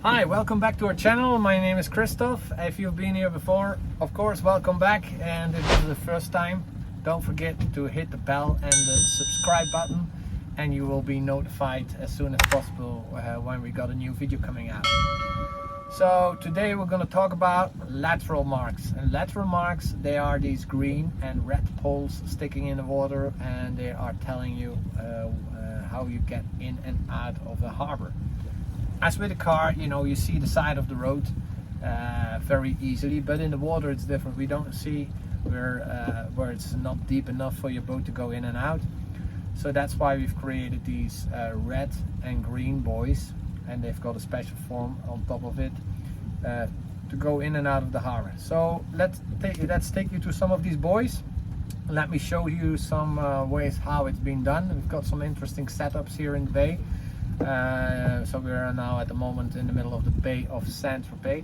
Hi, welcome back to our channel. My name is Christoph. If you've been here before, of course, welcome back. And if this is the first time, don't forget to hit the bell and the subscribe button, and you will be notified as soon as possible when we got a new video coming out. So today we're going to talk about lateral marks. And lateral marks, they are these green and red poles sticking in the water, and they are telling you how you get in and out of the harbor. As with a car, you know, you see the side of the road very easily, but in the water it's different. We don't see where it's not deep enough for your boat to go in and out. So that's why we've created these red and green buoys, and they've got a special form on top of it to go in and out of the harbor. So let's take you to some of these buoys. Let me show you some ways how it's been done. We've got some interesting setups here in the bay. So we are now at the moment in the middle of the Bay of Saint-Tropez,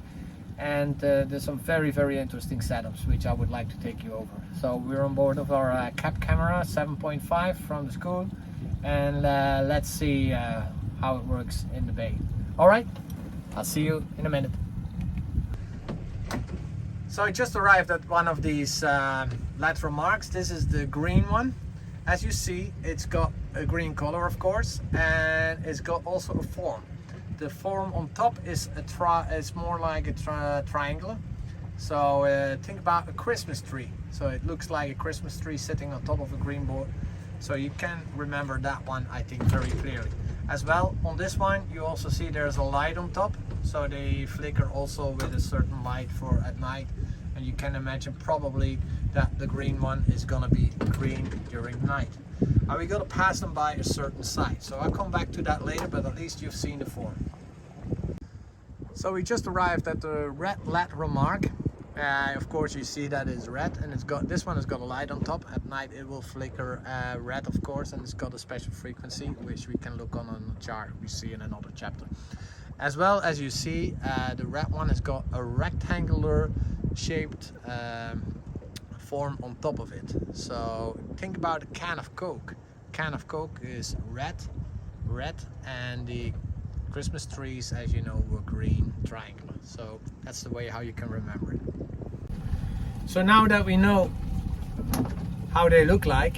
and there's some very interesting setups which I would like to take you over. So we're on board of our cap camera 7.5 from the school, and let's see how it works in the bay. Alright, I'll see you in a minute. So I just arrived at one of these lateral marks. This is the green one. As you see, it's got a green color, of course, and it's got also a form. The form on top is it's more like a triangle. So think about a Christmas tree. So it looks like a Christmas tree sitting on top of a green board. So you can remember that one, I think, very clearly. As well, on this one, you also see there's a light on top. So they flicker also with a certain light for at night. And you can imagine probably that the green one is gonna be green during the night. And we gotta pass them by a certain site. So I'll come back to that later, but at least you've seen the form. So we just arrived at the red lateral mark. Of course you see that it's red, and this one has got a light on top. At night it will flicker red, of course, and it's got a special frequency which we can look on the chart we see in another chapter. As well as you see, the red one has got a rectangular shaped form on top of it. So think about a can of Coke. Can of Coke is red, and the Christmas trees, as you know, were green, triangular. So that's the way how you can remember it. So now that we know how they look like,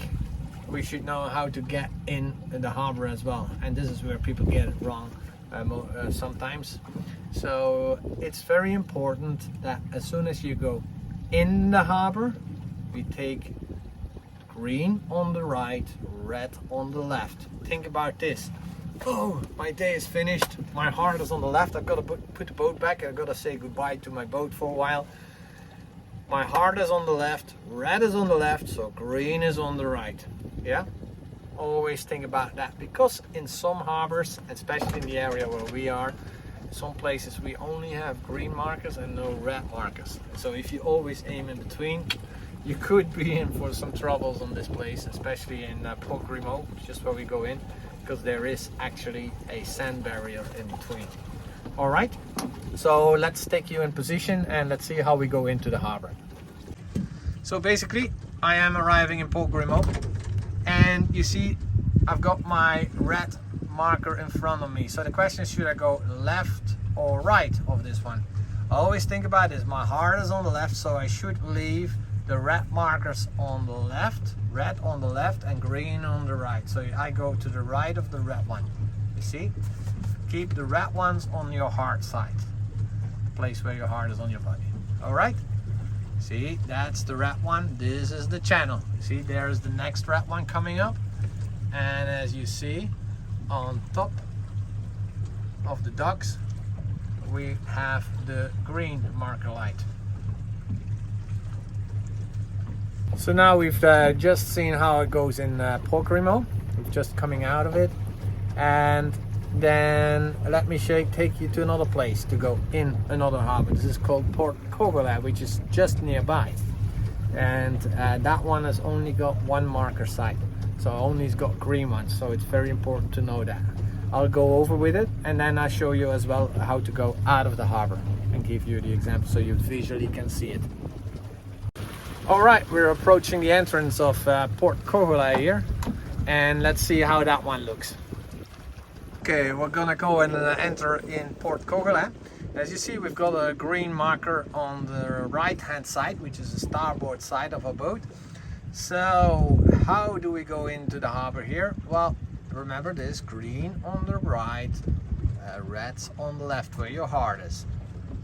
we should know how to get in the harbor as well. And this is where people get it wrong sometimes. So it's very important that as soon as you go in the harbor, we take green on the right, red on the left. Think about this. Oh, my day is finished. My heart is on the left. I've got to put the boat back. I've got to say goodbye to my boat for a while. My heart is on the left, red is on the left, so green is on the right. Yeah? Always think about that, because in some harbors, especially in the area where we are, some places we only have green markers and no red markers. So if you always aim in between, you could be in for some troubles on this place, especially in Port Grimaud, just where we go in, because there is actually a sand barrier in between. All right, so let's take you in position and let's see how we go into the harbor. So basically, I am arriving in Port Grimaud, and you see I've got my red marker in front of me. So the question is, should I go left or right of this one? I always think about this. My heart is on the left, so I should leave the red markers on the left, red on the left and green on the right. So I go to the right of the red one. You see? Keep the red ones on your heart side, the place where your heart is on your body. All right? See, that's the red one. This is the channel. See, there's the next red one coming up. And as you see, on top of the docks, we have the green marker light. So now we've just seen how it goes in Port Grimaud. We're just coming out of it, and then let me take you to another place to go in another harbor. This is called Port Courgelette, which is just nearby, and that one has only got one marker site, so only it's got green ones. So it's very important to know that. I'll go over with it, and then I'll show you as well how to go out of the harbor and give you the example so you visually can see it. All right, we're approaching the entrance of Port Courgelette here, and let's see how that one looks. Okay, we're gonna go and enter in Port Coquelin. As you see, we've got a green marker on the right hand side, which is the starboard side of our boat. So how do we go into the harbor here? Well, remember this: green on the right, red on the left where your heart is.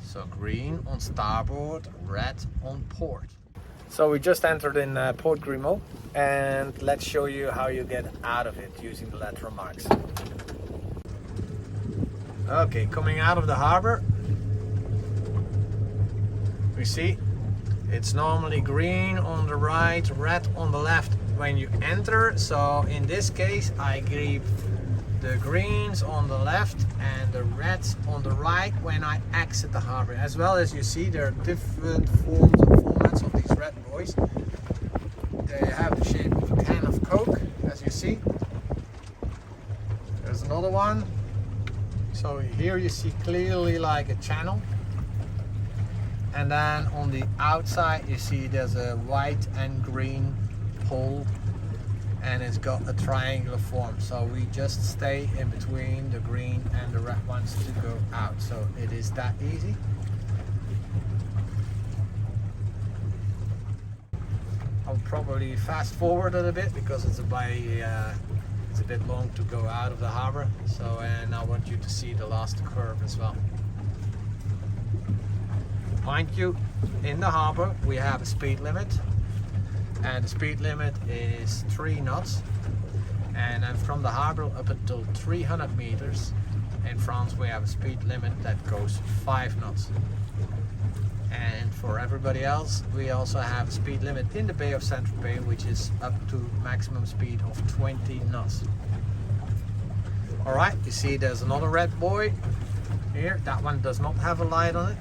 So green on starboard, red on port. So we just entered in Port Grimaud, and let's show you how you get out of it using the lateral marks. Okay, coming out of the harbor, we see it's normally green on the right, red on the left when you enter. So in this case I gave the greens on the left and the reds on the right when I exit the harbor. As well as you see, there are different forms and formats of these red buoys. They have the shape of a can of Coke, as you see. There's another one. So here you see clearly like a channel. And then on the outside you see there's a white and green pole, and it's got a triangular form. So we just stay in between the green and the red ones to go out. So it is that easy. I'll probably fast forward it a bit because it's a bit long to go out of the harbor. So, and I want you to see the last curve as well. Mind you, in the harbor we have a speed limit, and the speed limit is 3 knots. And then from the harbor up until 300 meters in France we have a speed limit that goes 5 knots. And for everybody else, we also have a speed limit in the Bay of Saint-Tropez, which is up to maximum speed of 20 knots. Alright, you see there's another red buoy here. That one does not have a light on it.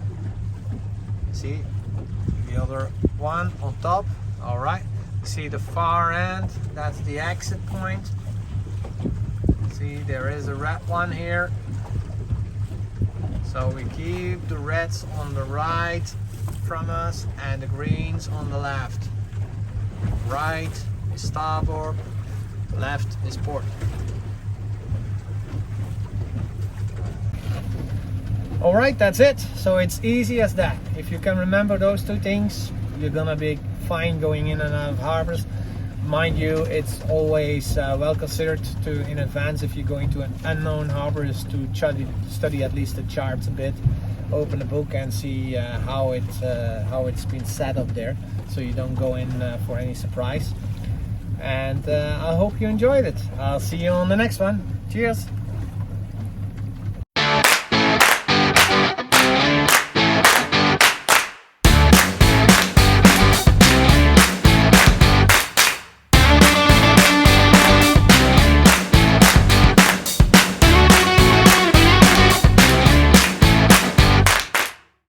See the other one on top. Alright, you see the far end, that's the exit point. See, there is a red one here. So we keep the reds on the right from us and the greens on the left. Right is starboard, left is port. Alright, that's it. So it's easy as that. If you can remember those two things, you're gonna be fine going in and out of harbors. Mind you, it's always well considered to in advance, if you're going to an unknown harbor, is to study at least the charts a bit, open the book and see how it's been set up there, so you don't go in for any surprise. And I hope you enjoyed it. I'll see you on the next one. Cheers.